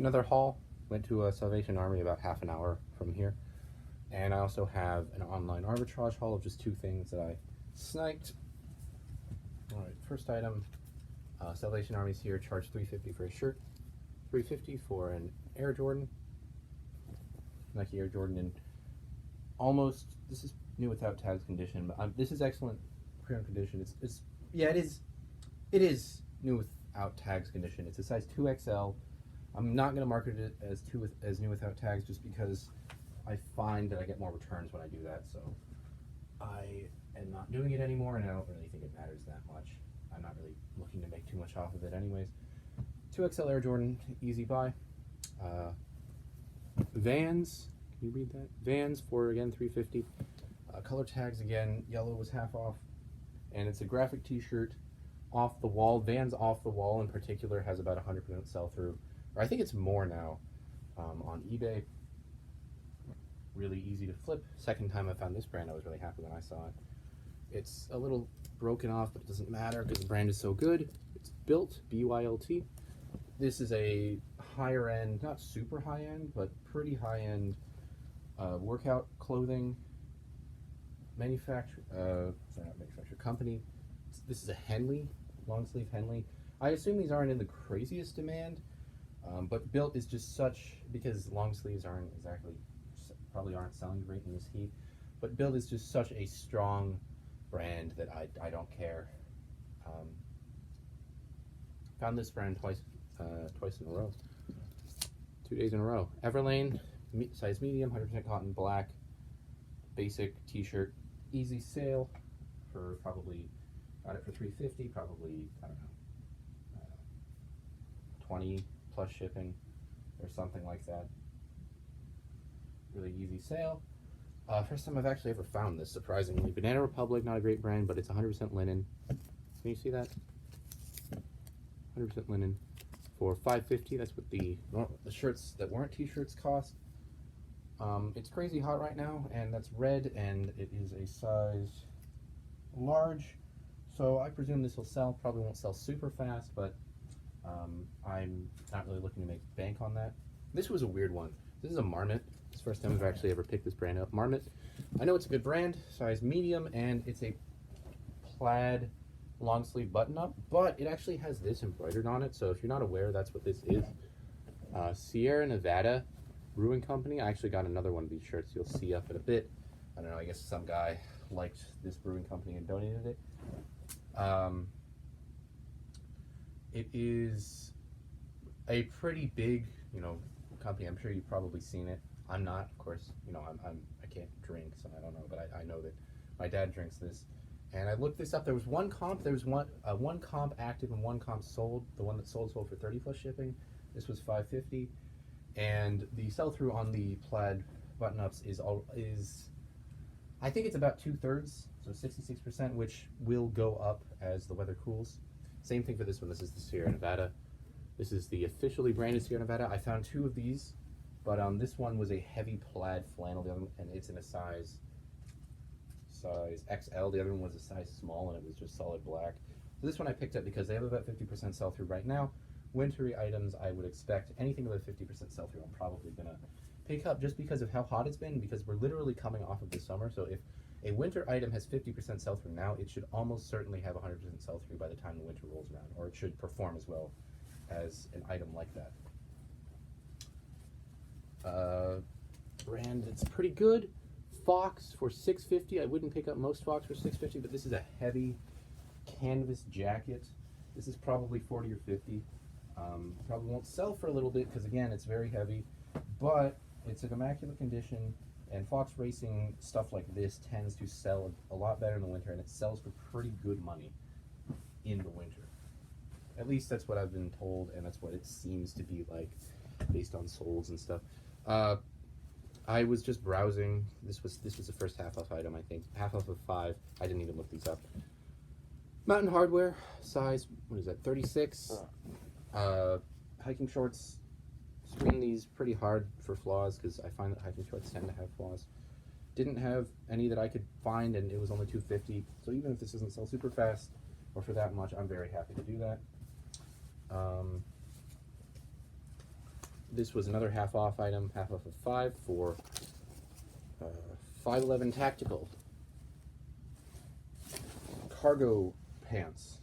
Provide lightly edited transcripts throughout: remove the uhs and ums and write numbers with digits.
Another haul. Went to a Salvation Army about half an hour from here. And I also have an online arbitrage haul of just two things that I sniped. Alright, first item, Salvation Army's here, charged $3.50 for a shirt, $3.50 for an Air Jordan, Nike Air Jordan in almost, this is new without tags condition, but this is excellent pre-owned condition. It is new without tags condition. It's a size 2XL. I'm not going to market it as new without tags just because I find that I get more returns when I do that, so I am not doing it anymore, and I don't really think it matters that much. I'm not really looking to make too much off of it anyways. 2XL Air Jordan, easy buy. Vans, can you read that? Vans for, again, $3.50. Color tags, again, yellow was half off, and it's a graphic t-shirt, off the wall. Vans Off the Wall in particular has about 100% sell-through, or I think it's more now, on eBay. Really easy to flip. Second time I found this brand, I was really happy when I saw it. It's a little broken off, but it doesn't matter because the brand is so good. It's Built, B-Y-L-T. This is a higher end, not super high end, but pretty high end workout clothing company. This is a Henley, long sleeve Henley. I assume these aren't in the craziest demand, but Built is just such, because long sleeves probably aren't selling great in this heat, but Built is just such a strong brand that I don't care. Found this brand twice in a row, 2 days in a row. Everlane, size medium, 100% cotton, black, basic t-shirt, easy sale for probably, got it for $3.50, probably, I don't know, 20 plus shipping or something like that. Really easy sale. First time I've actually ever found this, surprisingly. Banana Republic, not a great brand, but it's 100% linen. Can you see that? 100% linen for $5.50. That's what the shirts that weren't t-shirts cost. It's crazy hot right now, and that's red, and it is a size large. So I presume this will sell. Probably won't sell super fast, but I'm not really looking to make bank on that. This was a weird one. This is a Marmot. It's the first time I've actually ever picked this brand up. Marmot. I know it's a good brand, size medium, and it's a plaid long sleeve button up, but it actually has this embroidered on it. So if you're not aware, that's what this is. Sierra Nevada Brewing Company. I actually got another one of these shirts you'll see up in a bit. I don't know, I guess some guy liked this brewing company and donated it. It is a pretty big, company. I'm sure you've probably seen it. I'm not, of course. I can't drink, so I don't know. But I know that my dad drinks this, and I looked this up. There was one comp. There was one comp active and one comp sold. The one that sold for 30 plus shipping. This was $5.50, and the sell-through on the plaid button-ups is I think it's about 2/3, so 66%, which will go up as the weather cools. Same thing for this one. This is the Sierra Nevada. This is the officially branded Sierra Nevada. I found two of these, but this one was a heavy plaid flannel, the other one, and it's in a size XL. The other one was a size small, and it was just solid black. So this one I picked up because they have about 50% sell-through right now. Wintry items, I would expect anything with a 50% sell-through, I'm probably gonna pick up just because of how hot it's been, because we're literally coming off of the summer. So if a winter item has 50% sell-through now, it should almost certainly have 100% sell-through by the time the winter rolls around, or it should perform as well as an item like that. Brand that's pretty good, Fox for $6.50. I wouldn't pick up most Fox for $6.50, but this is a heavy canvas jacket. This is probably 40 or 50. Probably won't sell for a little bit because, again, it's very heavy, but it's in immaculate condition, and Fox Racing stuff like this tends to sell a lot better in the winter, and it sells for pretty good money in the winter. At least that's what I've been told, and that's what it seems to be like based on solds and stuff. I was just browsing. This was the first half off item, I think. Half off of 5. I didn't even look these up. Mountain Hardwear, size, what is that, 36. Hiking shorts. Screen these pretty hard for flaws because I find that hiking shorts tend to have flaws. Didn't have any that I could find, and it was only $2.50. So even if this doesn't sell super fast or for that much, I'm very happy to do that. This was another half off item, half off of 5 for 511 Tactical cargo pants,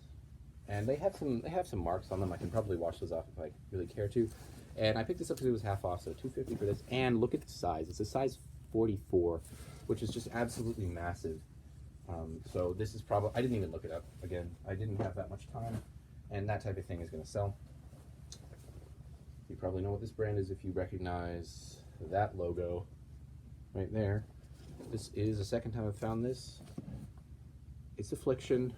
and they have some marks on them. I can probably wash those off if I really care to. And I picked this up because it was half off, so $2.50 for this. And look at the size; it's a size 44, which is just absolutely massive. So this is probably, I didn't even look it up. Again, I didn't have that much time, and that type of thing is going to sell. You probably know what this brand is if you recognize that logo right there. This is the second time I've found this. It's Affliction.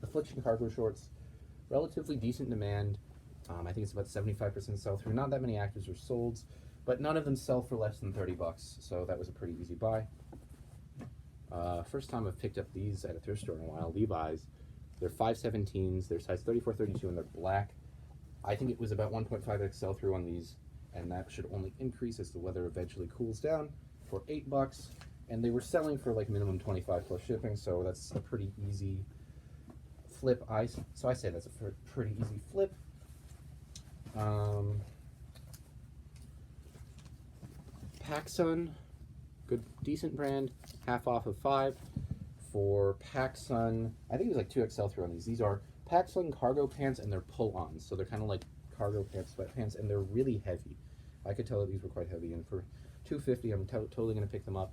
Affliction cargo shorts. Relatively decent demand. I think it's about 75% sell through. Not that many actives are sold, but none of them sell for less than $30, so that was a pretty easy buy. First time I've picked up these at a thrift store in a while. Levi's. They're 517s. They're size 34, 32, and they're black. I think it was about 1.5x sell through on these, and that should only increase as the weather eventually cools down, for $8. And they were selling for like minimum 25 plus shipping, so that's a pretty easy flip. So I say that's a pretty easy flip. Paxland, good, decent brand, half off of 5 for Paxland. I think it was like 2x sell through on these. These are Paxland cargo pants, and they're pull-ons, so they're kind of like cargo pants, sweatpants, and they're really heavy. I could tell that these were quite heavy, and for $2.50, I'm totally going to pick them up.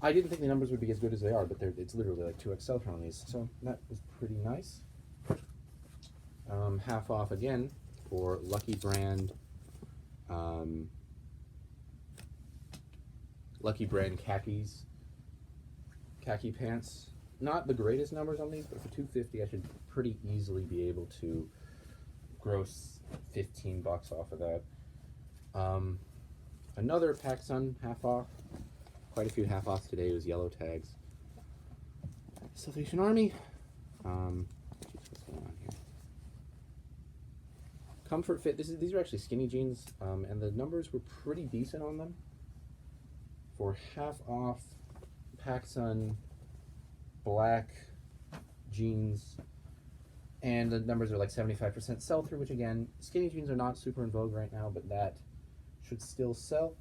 I didn't think the numbers would be as good as they are, but it's literally like 2x sell through on these, so that was pretty nice. Half off again for Lucky Brand khaki pants. Not the greatest numbers on these, but for $2.50 I should pretty easily be able to gross $15 off of that. Another Paxland half off. Quite a few half offs today. It was yellow tags. Salvation Army. What's going on here? Comfort Fit. These are actually skinny jeans, and the numbers were pretty decent on them. For half off, Paxland black jeans, and the numbers are like 75% sell through, which again, skinny jeans are not super in vogue right now, but that should still sell.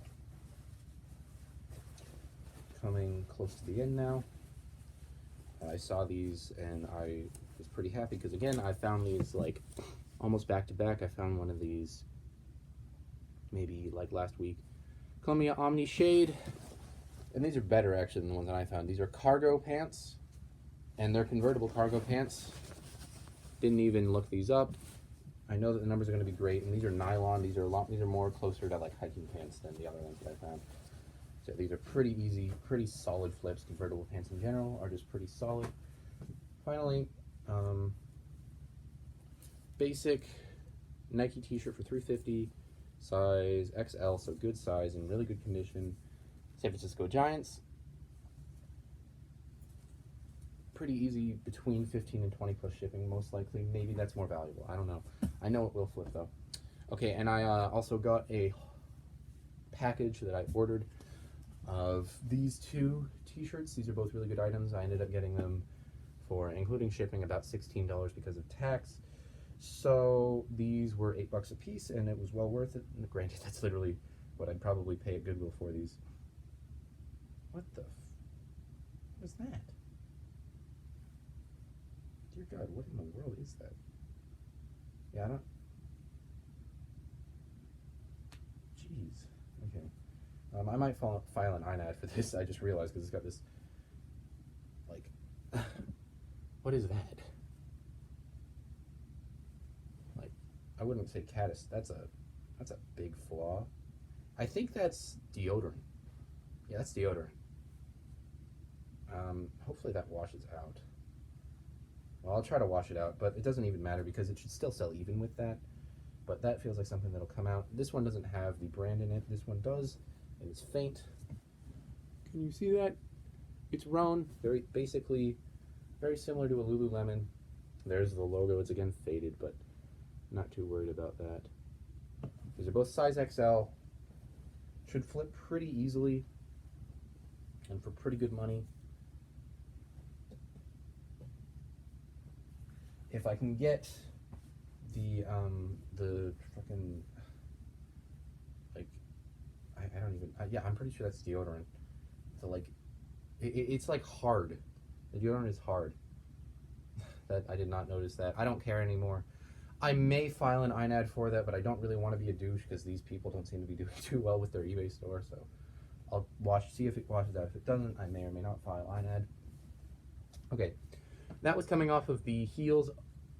Coming close to the end now. I saw these and I was pretty happy because again, I found these like almost back to back. I found one of these maybe like last week. Columbia Omni Shade, and these are better actually than the ones that I found. These are cargo pants, and they're convertible cargo pants. Didn't even look these up. I know that the numbers are going to be great, and these are nylon. These are more closer to like hiking pants than the other ones that I found. So these are pretty easy, pretty solid flips. Convertible pants in general are just pretty solid. Finally, basic Nike t-shirt for $3.50, size XL, so good size and really good condition. San Francisco Giants. Pretty easy, between 15 and 20 plus shipping, most likely. Maybe that's more valuable. I don't know. I know it will flip though. Okay, and I also got a package that I ordered of these two t-shirts. These are both really good items. I ended up getting them for, including shipping, about $16 because of tax. So these were $8 a piece, and it was well worth it. And granted, that's literally what I'd probably pay at Goodwill for these. What the? What is that? Dear God, what in the world is that? Yeah, I don't. Jeez. Okay. I might file an INAD for this. I just realized because it's got this, like, what is that? Like, I wouldn't say caddis. That's a big flaw. I think that's deodorant. Yeah, that's deodorant. Hopefully that washes out. Well, I'll try to wash it out, but it doesn't even matter because it should still sell even with that. But that feels like something that'll come out. This one doesn't have the brand in it. This one does. And it's faint. Can you see that? It's Roan. Basically very similar to a Lululemon. There's the logo. It's again faded, but not too worried about that. These are both size XL. Should flip pretty easily and for pretty good money. If I can get the fucking, like, I don't even, yeah, I'm pretty sure that's deodorant. So like, it's like hard. The deodorant is hard. That I did not notice that. I don't care anymore. I may file an INAD for that, but I don't really want to be a douche because these people don't seem to be doing too well with their eBay store. So I'll see if it washes out. If it doesn't, I may or may not file INAD. Okay, that was coming off of the heels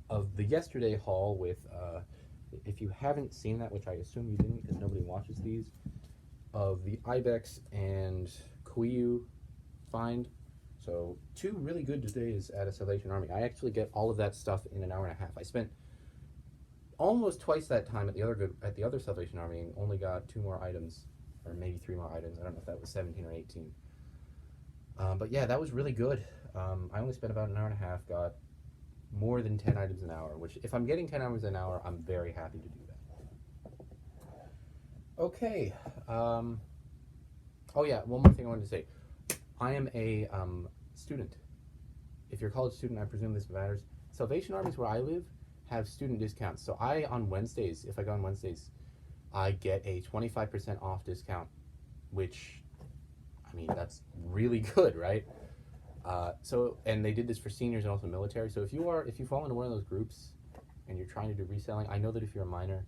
of the yesterday haul with, if you haven't seen that, which I assume you didn't because nobody watches these, of the Ibex and Koyu find. So 2 really good days at a Salvation Army. I actually get all of that stuff in an hour and a half. I spent almost twice that time at the other Salvation Army and only got 2 more items, or maybe 3 more items. I don't know if that was 17 or 18. But yeah, that was really good. I only spent about an hour and a half, got more than 10 items an hour, which if I'm getting 10 items an hour, I'm very happy to do that. Okay. Oh yeah, one more thing I wanted to say. I am a student. If you're a college student, I presume this matters. Salvation Armies where I live have student discounts. So on Wednesdays, if I go on Wednesdays, I get a 25% off discount, which, I mean, that's really good, right? And they did this for seniors and also military. So if you fall into one of those groups and you're trying to do reselling, I know that if you're a minor,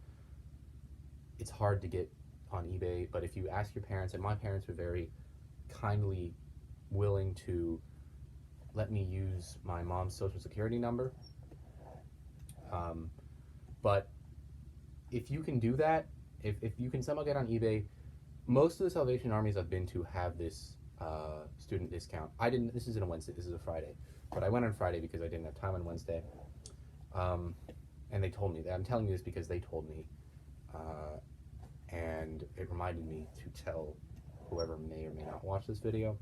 it's hard to get on eBay, but if you ask your parents, and my parents were very kindly willing to let me use my mom's social security number. But if you can do that, if you can somehow get on eBay, most of the Salvation Armies I've been to have this student discount. I didn't, this isn't a Wednesday, this is a Friday, but I went on Friday because I didn't have time on Wednesday. And they told me that. I'm telling you this because they told me, and it reminded me to tell whoever may or may not watch this video.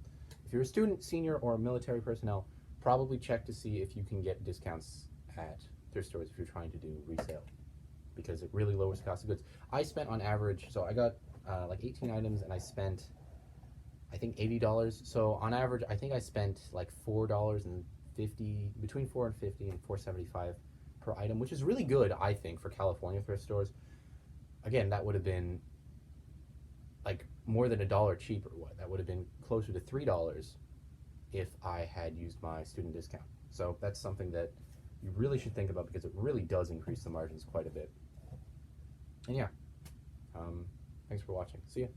If you're a student, senior, or military personnel, probably check to see if you can get discounts at thrift stores if you're trying to do resale, because it really lowers the cost of goods. I spent on average, so I got like 18 items and I spent, I think, $80. So on average, I think I spent like $4.50, between $4.50 and $4.75 per item, which is really good, I think, for California thrift stores. Again, that would have been like more than $1 cheaper. What? That would have been closer to $3 if I had used my student discount. So that's something that you really should think about because it really does increase the margins quite a bit. And yeah, thanks for watching. See ya.